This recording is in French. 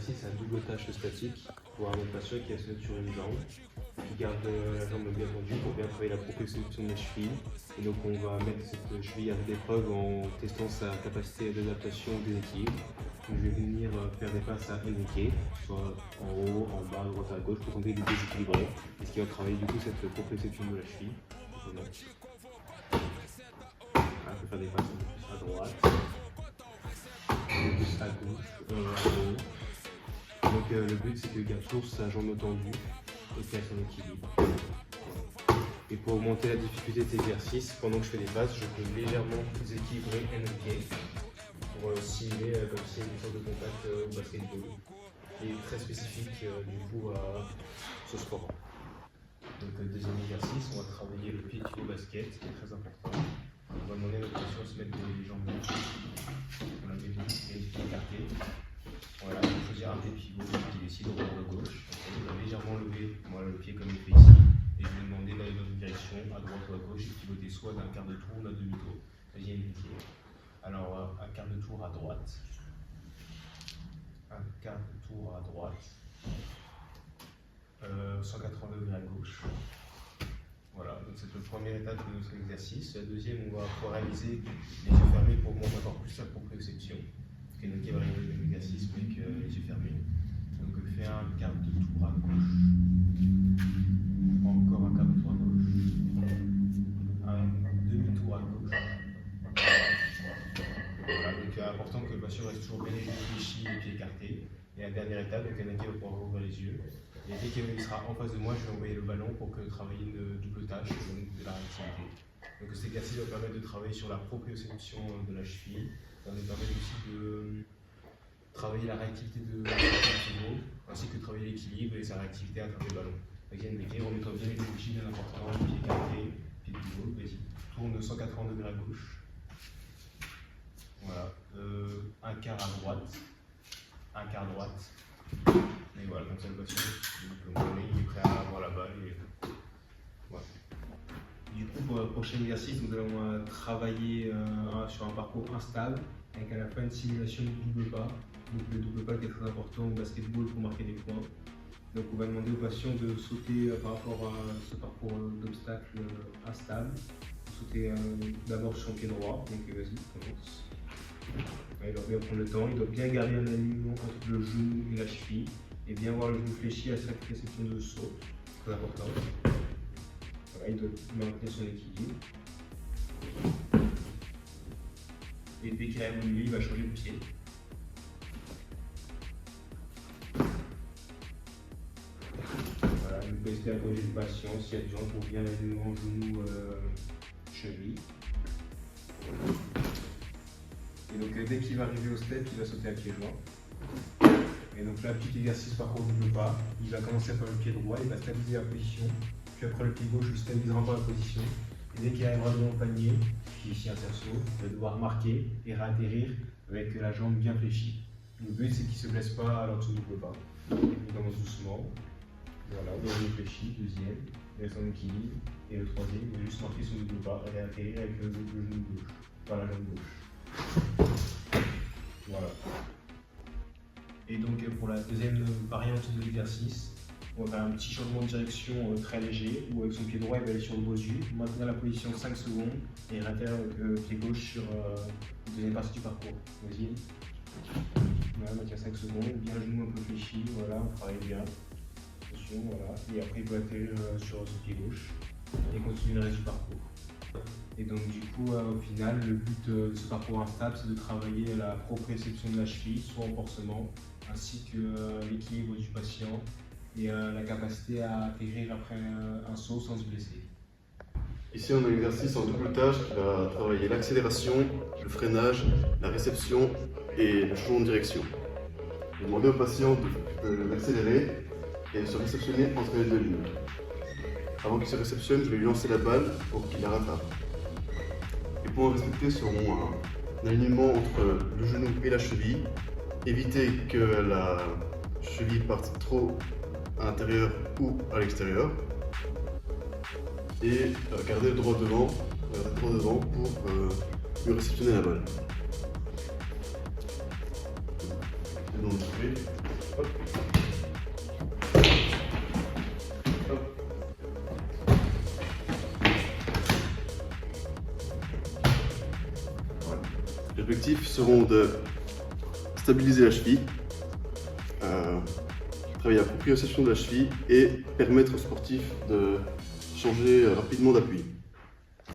exercice à double tâche statique pour un patient qui se met sur une jambe, qui garde la jambe bien tendue pour bien travailler la proprioception des chevilles. Et donc on va mettre cette cheville à l'épreuve en testant sa capacité d'adaptation des équilibres. Donc, je vais venir faire des passes à indiquer, soit en haut, en bas, à droite, à gauche, pour tenter de déséquilibrer. Et ce qui va travailler du coup cette proprioception de la cheville. Voilà, on peut faire des passes un peu plus à droite, un peu plus à gauche, en haut. Donc le but c'est qu'il garde toujours sa jambe tendue et qu'il a son équilibre. Et pour augmenter la difficulté de cet exercice, pendant que je fais des passes, je peux légèrement déséquilibrer NLK pour simuler comme s'il y a une sorte de contact au basketball qui est très spécifique du coup à ce sport. Donc deuxième exercice, on va travailler le pied au basket, qui est très important. On va demander à notre patient de se mettre les jambes on a des pieds écartés. Voilà, il faut choisir un des pivots qui décide au bord de gauche. Donc, on va légèrement lever le pied comme il fait ici. Et je vais demander d'aller dans une direction, à droite ou à gauche, et pivoter soit d'un quart de tour ou d'un demi-tour. Deuxième pied. Alors, un quart de tour à droite. Un quart de tour à droite. 180 degrés à gauche. Voilà, donc c'est la première étape de notre exercice. La deuxième, on va pouvoir réaliser les yeux fermés pour augmenter encore plus la proprioception. Qui va arriver le même exercice, mais avec les yeux fermés. Donc on fait un quart de tour à gauche. Encore un quart de tour à gauche. Un demi-tour à gauche. Voilà, donc important que le patient reste toujours bien réfléchi, les pieds écartés. Et la dernière étape, le Kanake va pouvoir ouvrir les yeux. Et dès qu'il sera en face de moi, je vais envoyer le ballon pour travailler une double tâche, donc de la réactivité. Donc cet exercice va permettre de travailler sur la proprioception de la cheville. Ça va nous permettre aussi de travailler la réactivité de pivot, ainsi que travailler l'équilibre et sa réactivité à travers le ballon. Again, remettons bien les réfléchis, bien important, pied écarté, pied de pivot, vas-y. Tourne 180 degrés à gauche. Voilà, un quart à droite, un quart à droite. Et voilà, comme ça le patient, il est prêt à avoir la balle. Et voilà. Du coup, pour le prochain exercice, nous allons travailler sur un parcours instable, avec à la fin une simulation de double pas. Donc le double pas qui est très important au basketball pour marquer des points. Donc on va demander au patient de sauter par rapport à ce parcours d'obstacles instable. Sauter d'abord sur son pied droit, donc vas-y, commence. Il doit bien prendre le temps, il doit bien garder un alignement entre le genou et la cheville et bien avoir le genou fléchi à chaque réception de saut, très important. Voilà, il doit maintenir son équilibre. Et dès qu'il a évolué, il va changer de pied. Voilà, il peut essayer d'accorder du patient s'il y a besoin pour bien l'alignement genou-cheville. Et donc dès qu'il va arriver au step, il va sauter à pied joint. Et donc là, petit exercice parcours double pas. Il va commencer par le pied droit, il va stabiliser la position. Puis après le pied gauche, il stabilisera encore la position. Et dès qu'il arrivera devant le panier, qui est ici un cerceau, il va devoir marquer et réatterrir avec la jambe bien fléchie. Le but c'est qu'il ne se blesse pas lors de ce double pas. Il commence doucement. Voilà, il va réfléchir, deuxième, il a son équilibre. Et le troisième, il va juste marquer son double pas et réatterrir avec le genou gauche, par la jambe gauche. Voilà. Et donc pour la deuxième variante de l'exercice, on va faire un petit changement de direction très léger, où avec son pied droit il va aller sur le bosu, maintenir la position 5 secondes et réatterrir avec le pied gauche sur la deuxième partie du parcours. Vas-y. Voilà, maintient 5 secondes, bien le genou un peu fléchi, voilà, on travaille bien. Attention, voilà. Et après il peut atterrir sur son pied gauche et continuer le reste du parcours. Et donc du coup, au final, le but de ce parcours instable, c'est de travailler la proprioception de la cheville, soit renforcement, ainsi que l'équilibre du patient et la capacité à atterrir après un saut sans se blesser. Ici, on a l'exercice en double tâche qui va travailler l'accélération, le freinage, la réception et le changement de direction. Je vais demander au patient d'accélérer et de se réceptionner entre les deux lignes. Avant qu'il se réceptionne, je vais lui lancer la balle pour qu'il la rattrape. Les points à respecter seront un alignement entre le genou et la cheville, éviter que la cheville parte trop à l'intérieur ou à l'extérieur, et garder le droit devant pour lui réceptionner la balle. Et donc, Hop. Hop. Voilà. Les objectifs seront de stabiliser la cheville, travailler la proprioception de la cheville et permettre aux sportifs de changer rapidement d'appui.